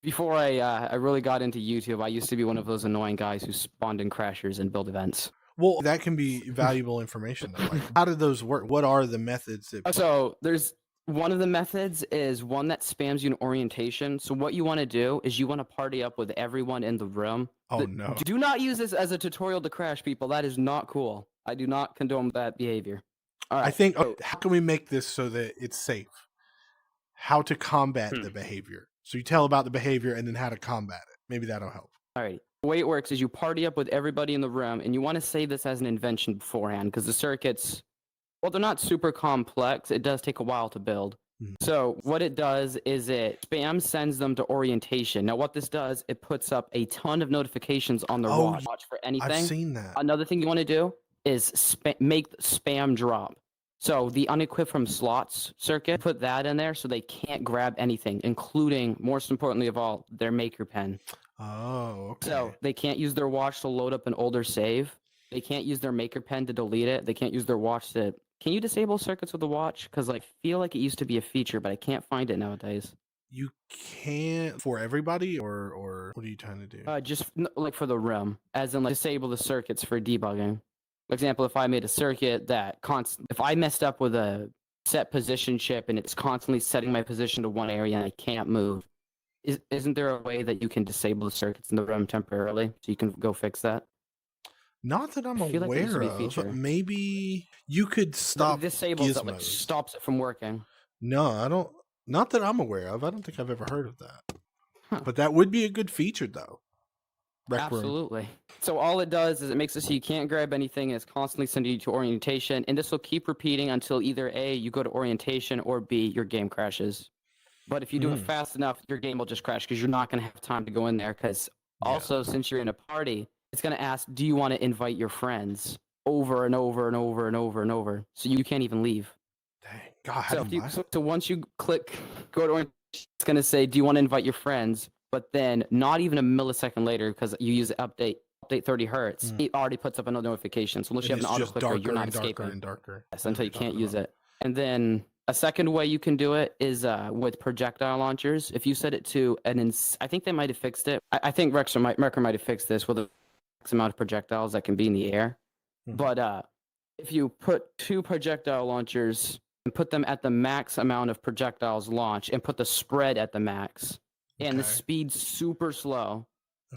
Before I really got into YouTube, I used to be one of those annoying guys who spawned in crashers and build events. Well, that can be valuable information though. Like, how do those work? What are the methods that? So there's one of the methods is one that spams you in orientation. So what you want to do is you want to party up with everyone in the room. Oh no! Do not use this as a tutorial to crash people. That is not cool. I do not condone that behavior. All right. I think how can we make this so that it's safe? How to combat the behavior. So you tell about the behavior and then how to combat it. Maybe that'll help. All right. The way it works is you party up with everybody in the room, and you want to save this as an invention beforehand because the circuits, well, they're not super complex. It does take a while to build. So what it does is it spam sends them to orientation. Now what this does, it puts up a ton of notifications on their watch for anything. I've seen that. Another thing you want to do is make spam drop. So the unequipped from slots circuit, put that in there so they can't grab anything, including, most importantly of all, their maker pen. Oh, okay. So they can't use their watch to load up an older save. They can't use their maker pen to delete it. They can't use their watch to... Can you disable circuits with the watch? Because I feel like it used to be a feature, but I can't find it nowadays. You can't for everybody, or what are you trying to do? Just like for the room, as in like disable the circuits for debugging. For example, if I made a circuit that if I messed up with a set position chip and it's constantly setting my position to one area and I can't move, isn't there a way that you can disable the circuits in the room temporarily so you can go fix that? Not that I'm aware of. Maybe you could stop disables it, like stops it from working. No, I don't. Not that I'm aware of. I don't think I've ever heard of that. But that would be a good feature, though. Absolutely. So all it does is it makes it so you can't grab anything, and it's constantly sending you to orientation, and this will keep repeating until either A, you go to orientation, or B, your game crashes. But if you do it fast enough, your game will just crash because you're not going to have time to go in there. Because also, since you're in a party, it's going to ask, do you want to invite your friends over and over and over and over and over? So you can't even leave. Dang, God. So once you click go to orientation, it's going to say, do you want to invite your friends? But then not even a millisecond later, because you use update 30 hertz, it already puts up another notification. So unless you have an auto clicker, you're not escaping. And darker. Yes, until you can't use it. And then a second way you can do it is with projectile launchers. If you set it to I think they might have fixed it. I think Wrecker might have fixed this with the amount of projectiles that can be in the air. But if you put 2 projectile launchers and put them at the max amount of projectiles launched and put the spread at the max, and the speed's super slow,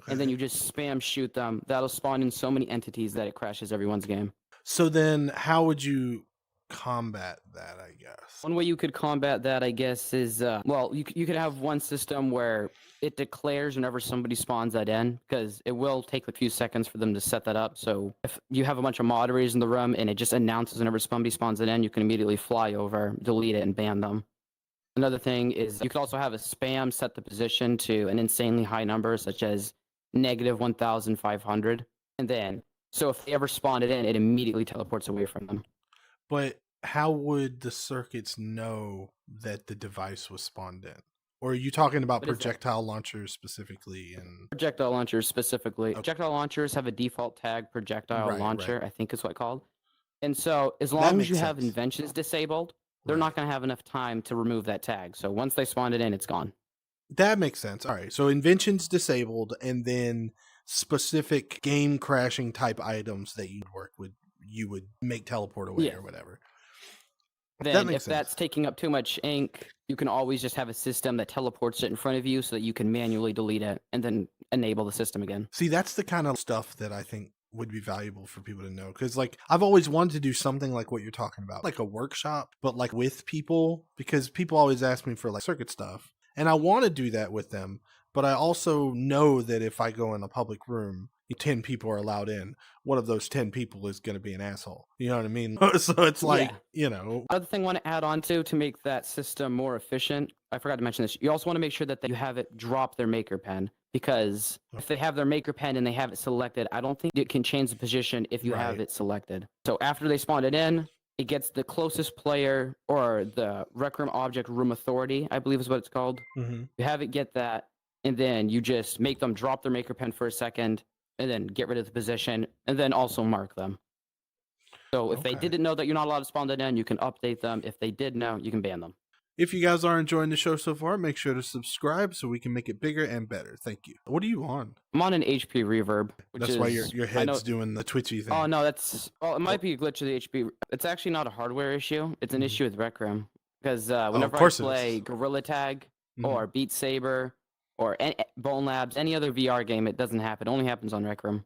and then you just spam shoot them, that'll spawn in so many entities that it crashes everyone's game. So then how would you combat that, I guess? One way you could combat that, I guess, is, well, you could have one system where it declares whenever somebody spawns that in, because it will take a few seconds for them to set that up. So if you have a bunch of moderators in the room and it just announces whenever somebody spawns it in, you can immediately fly over, delete it, and ban them. Another thing is you could also have a spam set the position to an insanely high number, such as -1,500. And then, so if they ever spawn it in, it immediately teleports away from them. But how would the circuits know that the device was spawned in? Or are you talking about projectile launchers specifically? Projectile launchers specifically. Okay. Projectile launchers have a default tag, projectile launcher, I think is what it's called. And so as long as you have inventions disabled, they're not going to have enough time to remove that tag. So once they spawn it in, it's gone. That makes sense. All right. So inventions disabled, and then specific game crashing type items that you would make teleport away or whatever. Then if that's taking up too much ink, you can always just have a system that teleports it in front of you so that you can manually delete it and then enable the system again. See, that's the kind of stuff that I think would be valuable for people to know, because like I've always wanted to do something like what you're talking about, like a workshop, but like with people, because people always ask me for like circuit stuff and I want to do that with them, but I also know that if I go in a public room, 10 people are allowed in, one of those 10 people is going to be an asshole, you know what I mean? So it's like, you know. Another thing I want to add on to make that system more efficient, I forgot to mention this, you also want to make sure that you have it drop their maker pen, because if they have their maker pen and they have it selected, I don't think it can change the position if you have it selected. So after they spawn it in, it gets the closest player, or the Rec Room Object Room Authority, I believe is what it's called. You have it get that, and then you just make them drop their maker pen for a second, and then get rid of the position, and then also mark them. So if they didn't know that you're not allowed to spawn that in, you can update them. If they did know, you can ban them. If you guys are enjoying the show so far, make sure to subscribe so we can make it bigger and better. Thank you. What are you on? I'm on an HP reverb, which That's is why your I know. head's doing the twitchy thing. Oh no, that's well. It might be a glitch of the HP. It's actually not a hardware issue. It's an Mhm. issue with Rec Room because of whenever I course it play is. Gorilla Tag Mhm. or Beat Saber or Bone Labs, any other VR game, it doesn't happen. It only happens on Rec Room.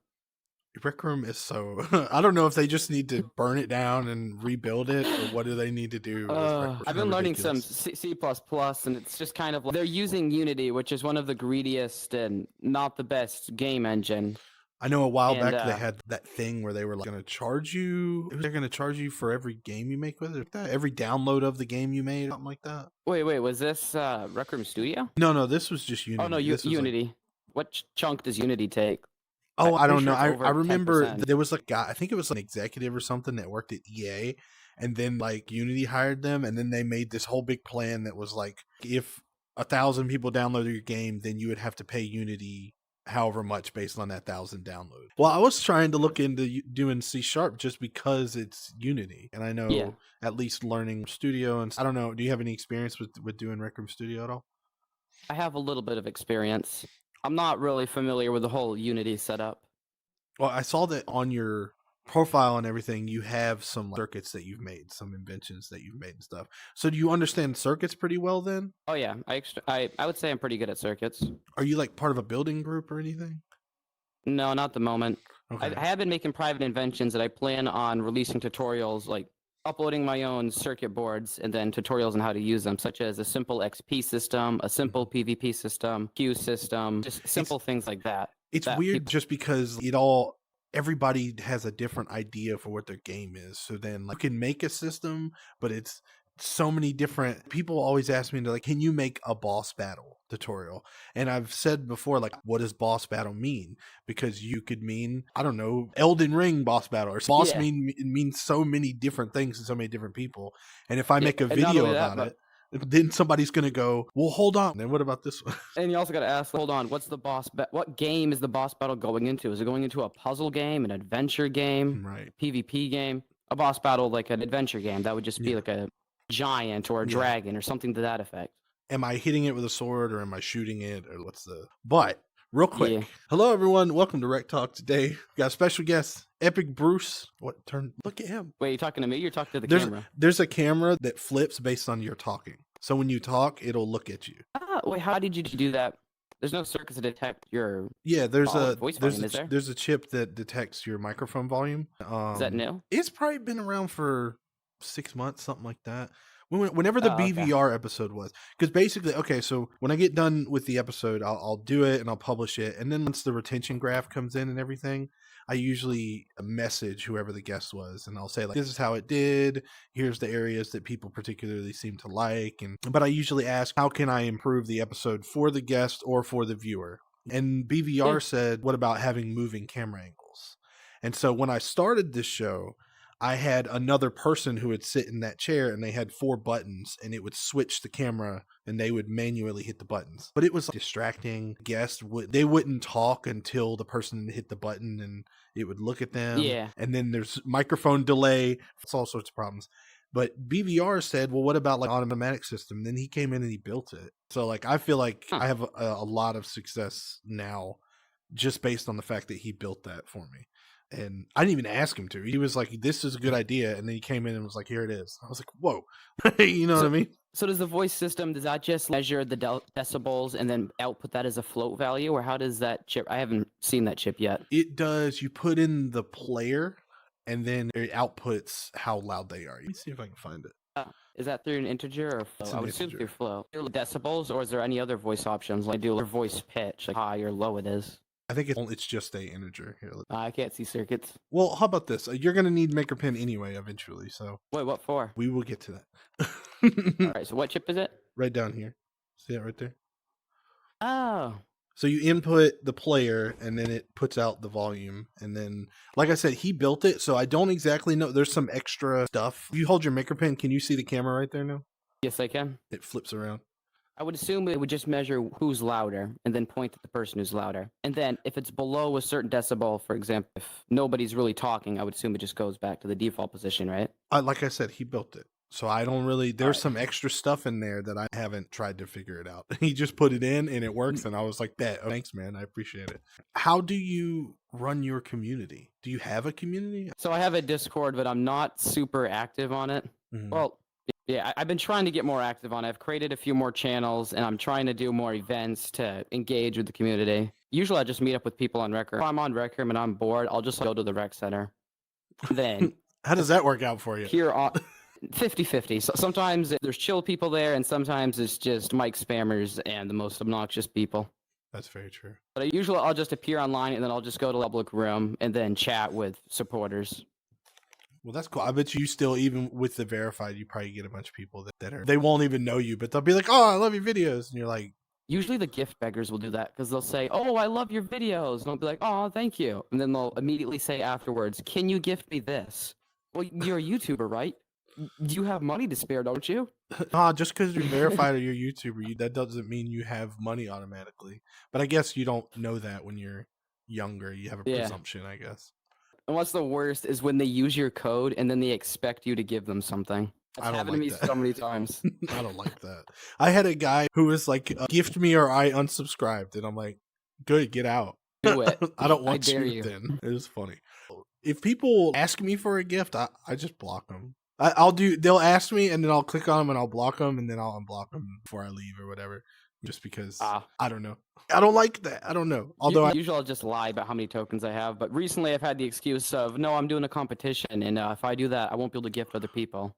Rec Room is so. I don't know if they just need to burn it down and rebuild it, or what do they need to do with Rec Room? I've been learning some Ridiculous. C++, and it's just kind of like they're using Unity, which is one of the greediest and not the best game engine. I know a while And back they had that thing where they were like going to charge you. They're going to charge you for every game you make with it. Every download of the game you made, something like that. wait, was this Rec Room Studio? No, this was just Unity. Oh no, This was like- Unity. What chunk does Unity take? Oh, I I'm don't pretty know. sure it's over I remember 10%. there was like a guy, I think it was an executive or something that worked at EA, and then like Unity hired them, and then they made this whole big plan that was like, if 1,000 people downloaded your game, then you would have to pay Unity however much based on that 1,000 downloads. Well, I was trying to look into doing C# just because it's Unity, and I know Yeah. at least learning Studio, and I don't know. Do you have any experience with doing Rec Room Studio at all? I have a little bit of experience. I'm not really familiar with the whole Unity setup. Well, I saw that on your profile and everything, you have some circuits that you've made, some inventions that you've made and stuff. So do you understand circuits pretty well then? Oh yeah, I would say I'm pretty good at circuits. Are you like part of a building group or anything? No, not the moment. Okay. I have been making private inventions that I plan on releasing tutorials, like uploading my own circuit boards and then tutorials on how to use them, such as a simple XP system, a simple PvP system, queue system, just simple things like that. It's that weird people- just because everybody has a different idea for what their game is. So then like, you can make a system, but it's so many different people always ask me to like, can you make a boss battle tutorial? And I've said before, like, what does boss battle mean? Because you could mean, I don't know, Elden Ring boss battle, or boss Yeah. means so many different things to so many different people. And if I Yeah, make a and not video only that, about it, then somebody's gonna go, well, hold on, then what about this one? And you also got to ask, hold on, what's the boss? What game is the boss battle going into? Is it going into a puzzle game, an adventure game, Right. PvP game? A boss battle like an adventure game that would just be Yeah. like a giant or a Yeah. dragon or something to that effect. Am I hitting it with a sword or am I shooting it, or what's the? But real quick, Yeah. hello everyone, welcome to Rec Talk. Today we got a special guest, Epic Bruce. What turn? Look at him. Wait, you talking to me? You're talking to the There's camera. there's a camera that flips based on your talking. So when you talk, it'll look at you. Wait, how did you do that? There's no circuits to detect your. Yeah, there's Voice volume, is there? there's a chip that detects your microphone volume. Is that new? It's probably been around for 6 months, something like that. Whenever the Oh, okay. BVR episode was, because basically, okay, so when I get done with the episode, I'll do it and I'll publish it, and then once the retention graph comes in and everything, I usually message whoever the guest was, and I'll say like, this is how it did. Here's the areas that people particularly seem to like, but I usually ask, how can I improve the episode for the guest or for the viewer? And BVR said, what about having moving camera angles? And so when I started this show, I had another person who would sit in that chair, and they had 4 buttons, and it would switch the camera and they would manually hit the buttons. But it was distracting. Guests they wouldn't talk until the person hit the button, and it would look at them. Yeah. And then there's microphone delay. It's all sorts of problems. But BVR said, well, what about like automatic system? Then he came in and he built it. So like, I feel like I have a lot of success now just based on the fact that he built that for me. And I didn't even ask him to. He was like, this is a good idea. And then he came in and was like, here it is. I was like, whoa. You know what I mean? So does the voice system, does that just measure the decibels and then output that as a float value? Or how does that chip, I haven't seen that chip yet. It does. You put in the player and then it outputs how loud they are. Let me see if I can find it. Is that through an integer or flow? It's I an would assume integer. through flow. Decibels, or is there any other voice options? Like do a voice pitch, like high or low it is? I think it's just a integer. Here, I can't see circuits. well, how about this? You're going to need MakerPen anyway eventually. So Wait, what for? we will get to that. All right, so what chip is it? Right down here. See that right there? Oh, So you input the player and then it puts out the volume. And then, like I said, he built it. So I don't exactly know. There's some extra stuff. If you hold your MakerPen, can you see the camera right there now? yes, I can. It flips around. I would assume it would just measure who's louder and then point at the person who's louder. And then if it's below a certain decibel, for example, if nobody's really talking, I would assume it just goes back to the default position, right? Like I said, he built it. So I don't really. There's some extra stuff in there that I haven't tried to figure it out. He just put it in and it works, and I was like, "Bet, oh, thanks, man. I appreciate it." How do you run your community? Do you have a community? So I have a Discord, but I'm not super active on it. Mhm. Well, yeah, I've been trying to get more active on it. I've created a few more channels, and I'm trying to do more events to engage with the community. Usually, I just meet up with people on Rec Room. If I'm on Rec Room and I'm bored, I'll just go to the rec center. Then How does that work out for you? here on 50-50. So sometimes there's chill people there, and sometimes it's just mic spammers and the most obnoxious people. That's very true. But usually I'll just appear online, and then I'll just go to the public room and then chat with supporters. Well, that's cool. I bet you still, even with the verified, you probably get a bunch of people that are, they won't even know you, but they'll be like, "Oh, I love your videos," and you're like, Usually the gift beggars will do that because they'll say, "Oh, I love your videos," and I'll be like, "Oh, thank you," and then they'll immediately say afterwards, "Can you gift me this?" Well, you're a YouTuber, right? You have money to spare, don't you? just because you're verified or you're a YouTuber, that doesn't mean you have money automatically. But I guess you don't know that when you're younger. You have a Yeah. presumption, I guess. And what's the worst is when they use your code and then they expect you to give them something. That's I don't happened to me like that. so many times. I don't like that. I had a guy who was like, "Gift me or I unsubscribed," and I'm like, "Good, get out." Do it. I don't I want dare you. you. Then it was funny. If people ask me for a gift, I just block them. I'll do. They'll ask me, and then I'll click on them, and I'll block them, and then I'll unblock them before I leave or whatever. Just because I don't know. I don't like that. I don't know. Although Usually I'll just lie about how many tokens I have, but recently I've had the excuse of, no, I'm doing a competition, and if I do that, I won't be able to gift other people.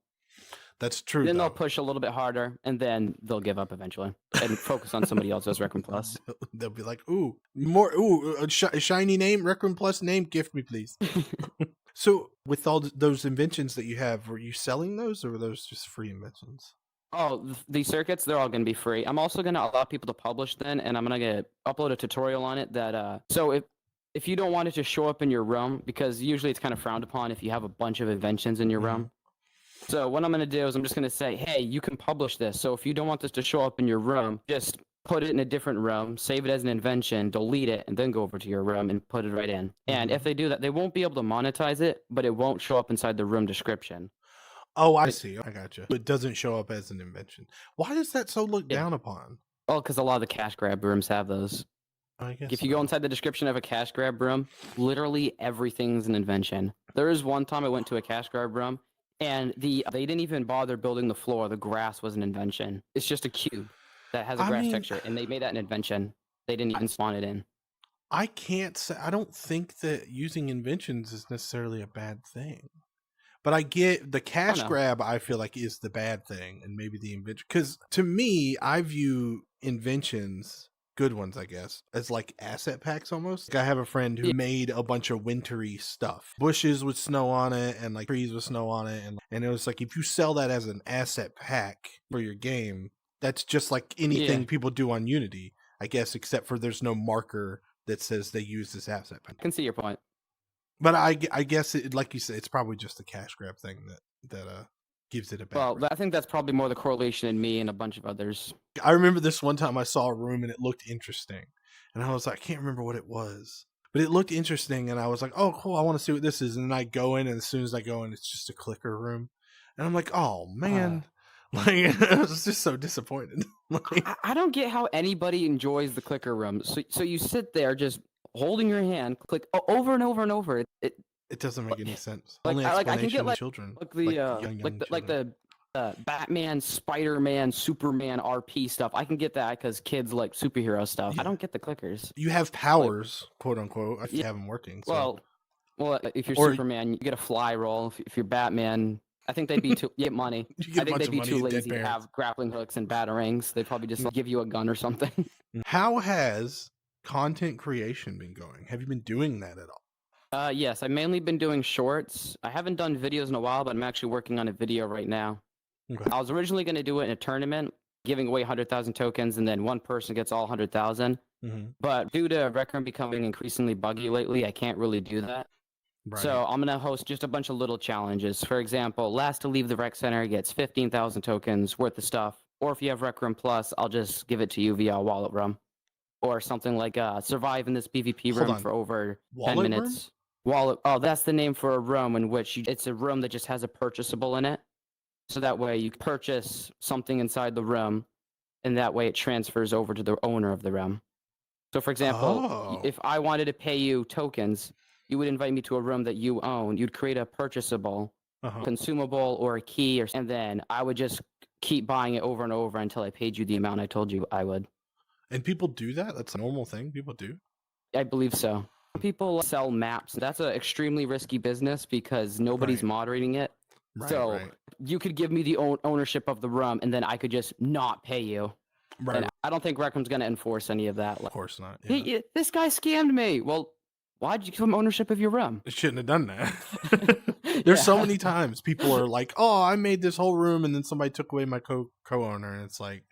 That's true. Then though. they'll push a little bit harder, and then they'll give up eventually and focus on somebody else's Rec Room Plus. They'll be like, "Ooh, more. Ooh, a shiny name, Rec Room Plus name. Gift me, please." So, with all those inventions that you have, were you selling those, or were those just free inventions? Oh, the circuits, they're all going to be free. I'm also going to allow people to publish then, and I'm going to upload a tutorial on it that, so if you don't want it to show up in your room, because usually it's kind of frowned upon if you have a bunch of inventions in your room. So what I'm going to do is I'm just going to say, hey, you can publish this. So if you don't want this to show up in your room, just put it in a different room, save it as an invention, delete it, and then go over to your room and put it right in. And if they do that, they won't be able to monetize it, but it won't show up inside the room description. Oh, I see. I got you. It doesn't show up as an invention. Why is that so looked down upon? Oh, because a lot of the cash grab rooms have those. I guess if you go inside the description of a cash grab room, literally everything's an invention. There is one time I went to a cash grab room, and they didn't even bother building the floor. The grass was an invention. It's just a cube that has a grass texture, and they made that an invention. They didn't even spawn it in. I can't say. I don't think that using inventions is necessarily a bad thing. But I get the cash grab, I feel like, is the bad thing, and maybe the invention. Because to me, I view inventions, good ones, I guess, as like asset packs almost. Like I have a friend who made a bunch of wintry stuff, bushes with snow on it, and like trees with snow on it, and it was like, if you sell that as an asset pack for your game, that's just like anything people do on Unity, I guess, except for there's no marker that says they use this asset pack. I can see your point. But I guess, like you said, it's probably just a cash grab thing that gives it a bad Well, I think that's probably more the correlation in me and a bunch of others. I remember this one time I saw a room and it looked interesting. And I was like, I can't remember what it was. But it looked interesting, and I was like, oh, cool, I want to see what this is. And then I go in, and as soon as I go in, it's just a clicker room. And I'm like, oh, man. Like, I was just so disappointed. I don't get how anybody enjoys the clicker room. So you sit there just holding your hand, click over and over and over. It doesn't make any sense. Like, Only I can get children. Like the Batman, Spider-Man, Superman RP stuff. I can get that because kids like superhero stuff. I don't get the clickers. You have powers, quote unquote. I have them working. So. Well, if you're Superman, you get a fly roll. If you're Batman, I think they'd be too. You get money. I think they'd be too lazy to have grappling hooks and batarangs. They'd probably just give you a gun or something. How has content creation been going? Have you been doing that at all? Yes, I've mainly been doing shorts. I haven't done videos in a while, but I'm actually working on a video right now. Okay. I was originally going to do it in a tournament, giving away 100,000 tokens, and then one person gets all 100,000. But due to Rec Room becoming increasingly buggy lately, I can't really do that. Right. So I'm going to host just a bunch of little challenges. For example, last to leave the rec center gets 15,000 tokens worth of stuff. Or if you have Rec Room Plus, I'll just give it to you via Wallet Room. Or something like survive in this PvP room for over 10 minutes. Wallet. Oh, that's the name for a room in which it's a room that just has a purchasable in it. So that way you purchase something inside the room, and that way it transfers over to the owner of the room. So for example, Oh. if I wanted to pay you tokens, you would invite me to a room that you own. You'd create a purchasable, Uh-huh. consumable, or a key, and then I would just keep buying it over and over until I paid you the amount I told you I would. And people do that? That's a normal thing people do? I believe so. People sell maps. That's an extremely risky business because nobody's Right. moderating it. So Right. you could give me the ownership of the room, and then I could just not pay you. Right. And I don't think Reckham's going to enforce any of that. Of course not. Yeah. Hey, this guy scammed me. Well, why'd you give him ownership of your room? It shouldn't have done that. There's so many times people are like, "Oh, I made this whole room," and then somebody took away my co-owner, and it's like,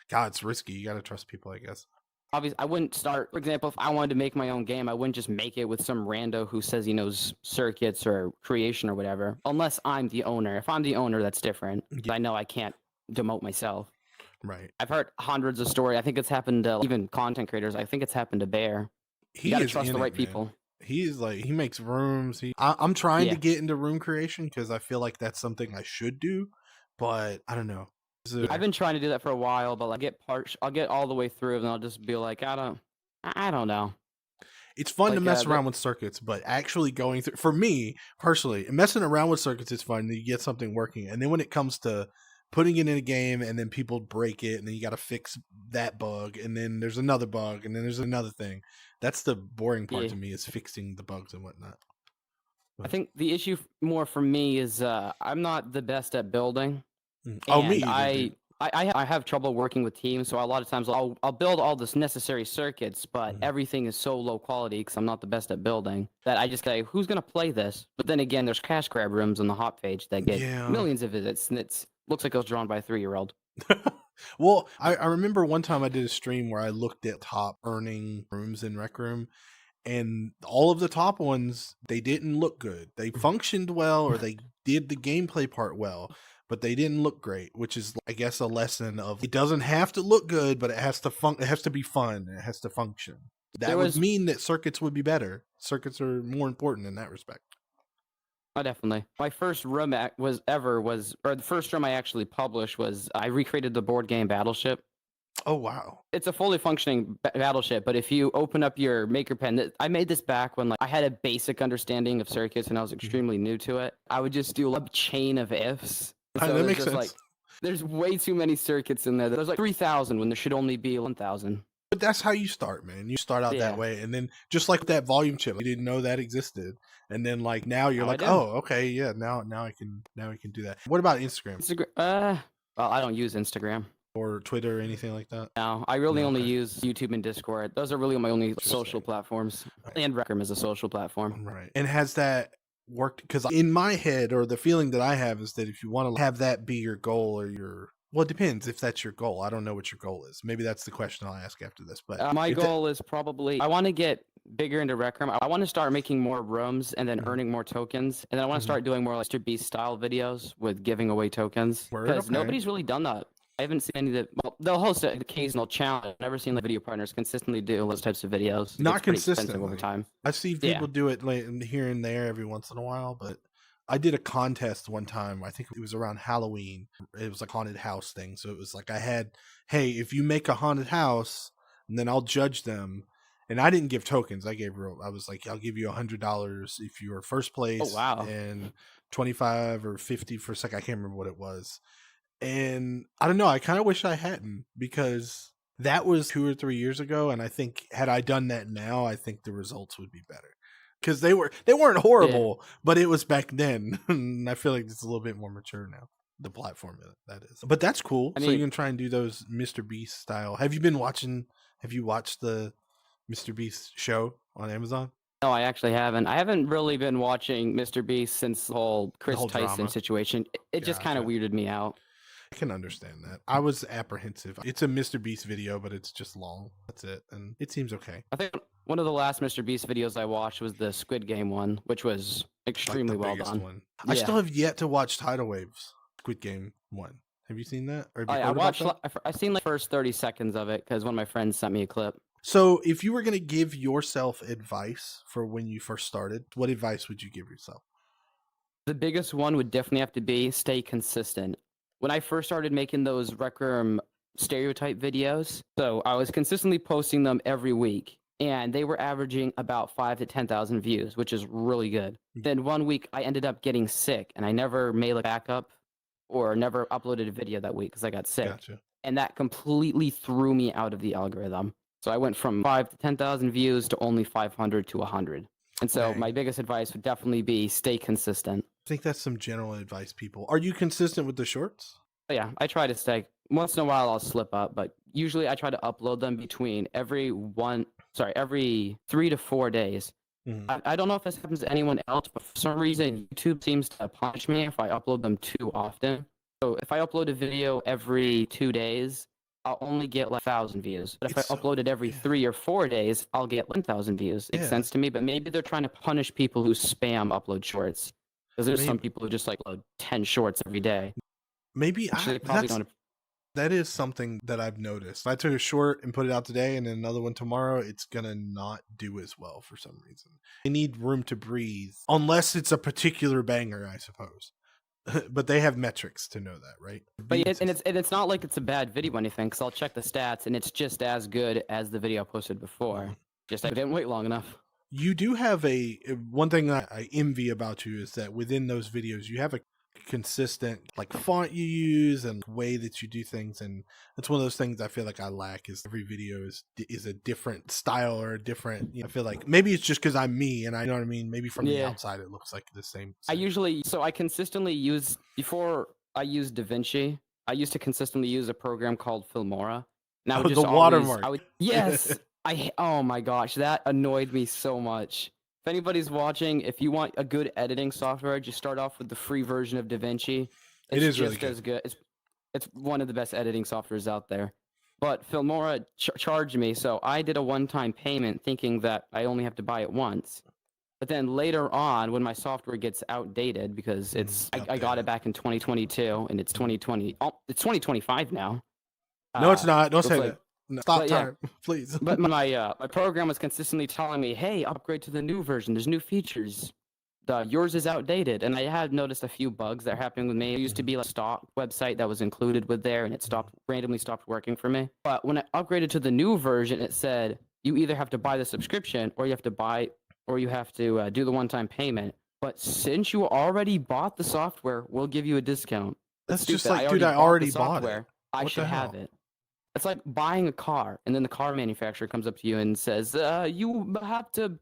God, it's risky. You got to trust people, I guess. Obviously, I wouldn't start. For example, if I wanted to make my own game, I wouldn't just make it with some rando who says he knows circuits or creation or whatever. Unless I'm the owner. If I'm the owner, that's different. Yeah. I know I can't demote myself. Right. I've heard hundreds of stories. I think it's happened to even content creators. I think it's happened to Bear. You gotta trust the right people. He's like, he makes rooms. I'm trying to get into room creation because I feel like that's something I should do, but I don't know. I've been trying to do that for a while, but I'll get all the way through, and I'll just be like, I don't know. It's fun to mess around with circuits, but actually going through, for me personally, messing around with circuits is fun. You get something working, and then when it comes to putting it in a game, and then people break it, and then you got to fix that bug, and then there's another bug, and then there's another thing. That's the boring part to me, is fixing the bugs and whatnot. I think the issue more for me is I'm not the best at building. Oh, me either, I have trouble working with teams, so a lot of times I'll build all this necessary circuits, but everything is so low quality because I'm not the best at building that I just say, who's gonna play this? But then again, there's cash grab rooms on the hot page that get millions of visits, and it looks like it was drawn by a 3-year-old. Well, I remember one time I did a stream where I looked at top earning rooms in Rec Room, and all of the top ones, they didn't look good. They functioned well, or they did the gameplay part well, but they didn't look great, which is, I guess, a lesson of it doesn't have to look good, but it has to it has to be fun, and it has to function. That would mean that circuits would be better. Circuits are more important in that respect. Oh, definitely. My first room the first room I actually published was I recreated the board game Battleship. Oh, wow. It's a fully functioning battleship, but if you open up your maker pen, I made this back when I had a basic understanding of circuits and I was extremely new to it. I would just do a chain of ifs. So that makes sense. There's way too many circuits in there. There's 3,000 when there should only be 1,000. But that's how you start, man. You start out that way, and then just like that volume chip, you didn't know that existed, and then now you're oh, okay, yeah, now I can do that. What about Instagram? Well, I don't use Instagram or Twitter or anything like that. No, I really only use YouTube and Discord. Those are really my only social platforms. And Rec Room is a social platform. Right. And has that worked? Because in my head, or the feeling that I have, is that if you want to have that be your goal, or well, it depends if that's your goal. I don't know what your goal is. Maybe that's the question I'll ask after this. But my goal is probably, I want to get bigger into Rec Room. I want to start making more rooms and then earning more tokens. And then I want to start doing more Mr. Beast style videos with giving away tokens. Because nobody's really done that. I haven't seen any that. Well, they'll host an occasional challenge. I've never seen video partners consistently do those types of videos. Not consistently over time. I see people do it here and there every once in a while, but I did a contest one time. I think it was around Halloween. It was like a haunted house thing. So it was like hey, if you make a haunted house, and then I'll judge them. And I didn't give tokens. I was like, I'll give you $100 if you are first place. Oh, wow. And 25 or 50 for a second. I can't remember what it was. And I don't know. I kind of wish I hadn't, because that was 2 or 3 years ago. And I think had I done that now, I think the results would be better. Because they weren't horrible, but it was back then. And I feel like it's a little bit more mature now. The platform, that is. But that's cool. So you can try and do those Mr. Beast style. Have you watched the Mr. Beast show on Amazon? No, I actually haven't. I haven't really been watching Mr. Beast since the whole Chris Tyson drama situation. It just kind of weirded me out. I can understand that. I was apprehensive. It's a Mr. Beast video, but it's just long. That's it. And it seems okay. I think one of the last Mr. Beast videos I watched was the Squid Game one, which was extremely well done. One. I still have yet to watch Tidal Waves Squid Game 1. Have you seen that? Or I've seen the first 30 seconds of it because one of my friends sent me a clip. So if you were going to give yourself advice for when you first started, what advice would you give yourself? The biggest one would definitely have to be stay consistent. When I first started making those Rec Room stereotype videos, so I was consistently posting them every week, and they were averaging about 5 to 10,000 views, which is really good. Then one week I ended up getting sick, and I never made a backup or never uploaded a video that week because I got sick. Gotcha. And that completely threw me out of the algorithm. So I went from 5 to 10,000 views to only 500 to 100. And so Dang. my biggest advice would definitely be stay consistent. I think that's some general advice, people. Are you consistent with the shorts? But yeah, I try to stay. Once in a while I'll slip up, but usually I try to upload them between every 3 to 4 days. I don't know if this happens to anyone else, but for some reason YouTube seems to punish me if I upload them too often. So if I upload a video every 2 days, I'll only get like 1,000 views. But if I upload it every 3 or 4 days, I'll get 1,000 views. Makes sense to me, but maybe they're trying to punish people who spam upload shorts. Because there's some people who just like load 10 shorts every day. Maybe that is something that I've noticed. I took a short and put it out today and then another one tomorrow. It's going to not do as well for some reason. They need room to breathe, unless it's a particular banger, I suppose. But they have metrics to know that, right? But it's not like it's a bad video or anything, because I'll check the stats and it's just as good as the video I posted before. Just I didn't wait long enough. You do have one thing I envy about you is that within those videos you have a consistent like font you use and way that you do things, and that's one of those things I feel like I lack. Is every video is a different style or a different, I feel like maybe it's just because I'm me and I know what I mean, maybe from the outside it looks like the same. I consistently use, before I used DaVinci, I used to consistently use a program called Filmora. Now the watermark. Yes. Oh my gosh, that annoyed me so much. If anybody's watching, if you want a good editing software, just start off with the free version of DaVinci. It is just really good. It's one of the best editing softwares out there. But Filmora charged me, so I did a one-time payment thinking that I only have to buy it once. But then later on, when my software gets outdated, because I got it back in 2022, and it's 2020. Oh, it's 2025 now. No, it's not. Don't say that. No, stop time, please. But my program was consistently telling me, "Hey, upgrade to the new version. There's new features. Yours is outdated." And I had noticed a few bugs that are happening with me. It used to be a stock website that was included with there, and it randomly stopped working for me. But when I upgraded to the new version, it said you either have to buy the subscription, or you have to do the one-time payment. But since you already bought the software, we'll give you a discount. That's just like, dude, I already bought it. I should have it. It's like buying a car, and then the car manufacturer comes up to you and says, you have to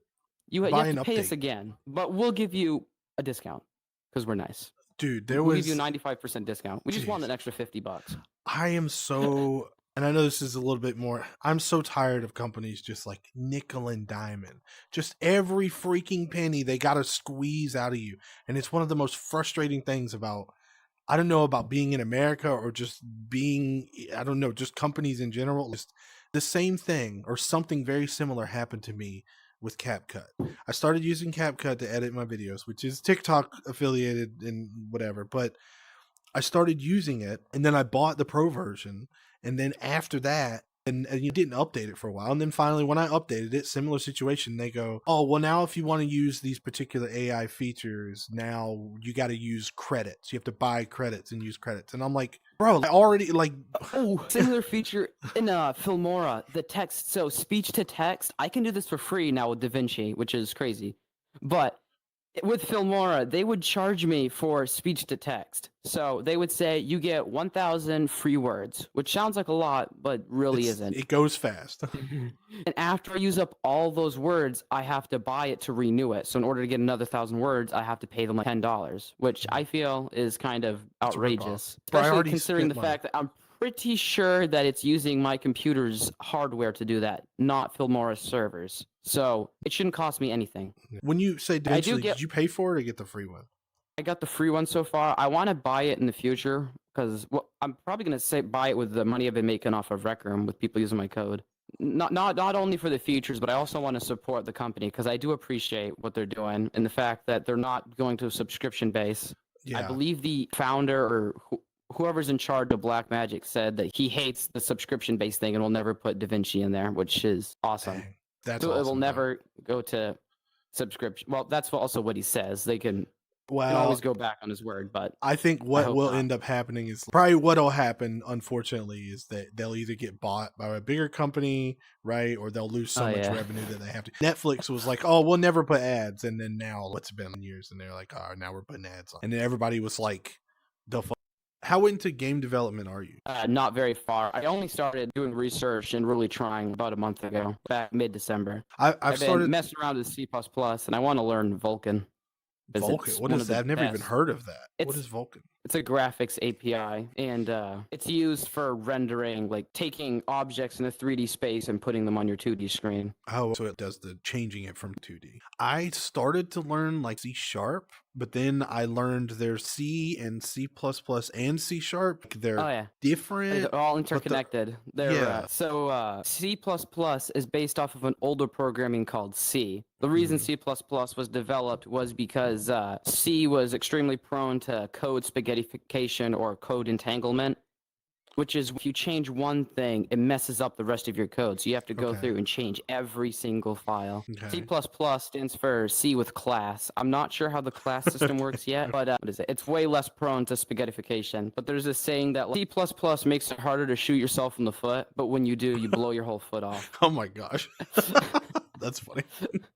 pay us again, but we'll give you a discount because we're nice. Dude, we'll give you a 95% discount. We just want an extra $50. I am so, and I know this is a little bit more, I'm so tired of companies just like nickel and diamond. Just every freaking penny they got to squeeze out of you. And it's one of the most frustrating things about, I don't know, about being in America or just being, I don't know, just companies in general. Just the same thing or something very similar happened to me with CapCut. I started using CapCut to edit my videos, which is TikTok affiliated and whatever, but I started using it and then I bought the pro version. And then after that, and you didn't update it for a while. And then finally, when I updated it, similar situation, they go, oh, well, now if you want to use these particular AI features, now you got to use credits. You have to buy credits and use credits. And I'm like, bro, I already similar feature in Filmora, the text. So speech to text, I can do this for free now with DaVinci, which is crazy. But with Filmora, they would charge me for speech to text. So they would say you get 1,000 free words, which sounds like a lot, but really isn't. It goes fast. And after I use up all those words, I have to buy it to renew it. So in order to get another 1,000 words, I have to pay them like $10, which I feel is kind of outrageous. Especially considering the fact that I'm pretty sure that it's using my computer's hardware to do that, not Filmora's servers. So it shouldn't cost me anything. When you say DaVinci, did you pay for it or get the free one? I got the free one so far. I want to buy it in the future because I'm probably going to buy it with the money I've been making off of Rec Room with people using my code. Not only for the features, but I also want to support the company because I do appreciate what they're doing and the fact that they're not going to a subscription base. Yeah. I believe the founder or whoever's in charge of Blackmagic said that he hates the subscription-based thing and will never put DaVinci in there, which is awesome. Dang, that's so awesome. It will never go to subscription. Well, that's also what he says. They can can always Well, go back on his word, but I think I what hope will not. end up happening is probably what'll happen, unfortunately, is that they'll either get bought by a bigger company, right? Or they'll lose so Oh much yeah. revenue that they have to. Netflix was like, oh, we'll never put ads. And then now, what's been years? And they're like, oh, now we're putting ads on. And then everybody was like, the fuck? How into game development are you? Not very far. I only started doing research and really trying about a month ago, back mid-December. I've I've been started messing around with C++, and I want to learn Vulkan because Vulkan. it's What one is of that? the I've never even best. heard of that. What It's is Vulkan? it's a graphics API, and it's used for rendering, like taking objects in a 3D space and putting them on your 2D screen. Oh, so it does the changing it from 2D. I started to learn like C sharp, but then I learned there's C and C++ and C sharp. Oh They're yeah. different. They're all but interconnected. They're yeah. C++ is based off of an older programming called C. The reason Mhm. C++ was developed was because C was extremely prone to code spaghettification or code entanglement, which is if you change one thing, it messes up the rest of your code. So you have to go Okay. through and change every single file. C++ Okay. stands for C with class. I'm not sure how the class system works yet, but what is it? It's way less prone to spaghettification. But there's this saying that like, C++ makes it harder to shoot yourself in the foot, but when you do, you blow your whole foot off. Oh my gosh. That's funny.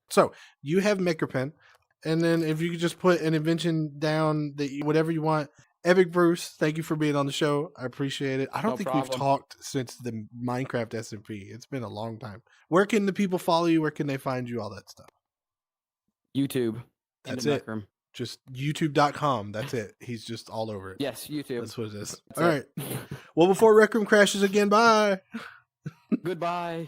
So you have MakerPen, and then if you could just put an invention down that whatever you want. Epic Bruce, thank you for being on the show. I appreciate it. I don't No think we've problem. talked since the Minecraft SMP. It's been a long time. Where can the people follow you? Where can they find you? All that stuff. YouTube. That's Andy it. Meckram. Just youtube.com. That's it. He's just all over it. Yes, YouTube. That's what it is. That's All right. Well, before Rec Room crashes again, bye. Goodbye.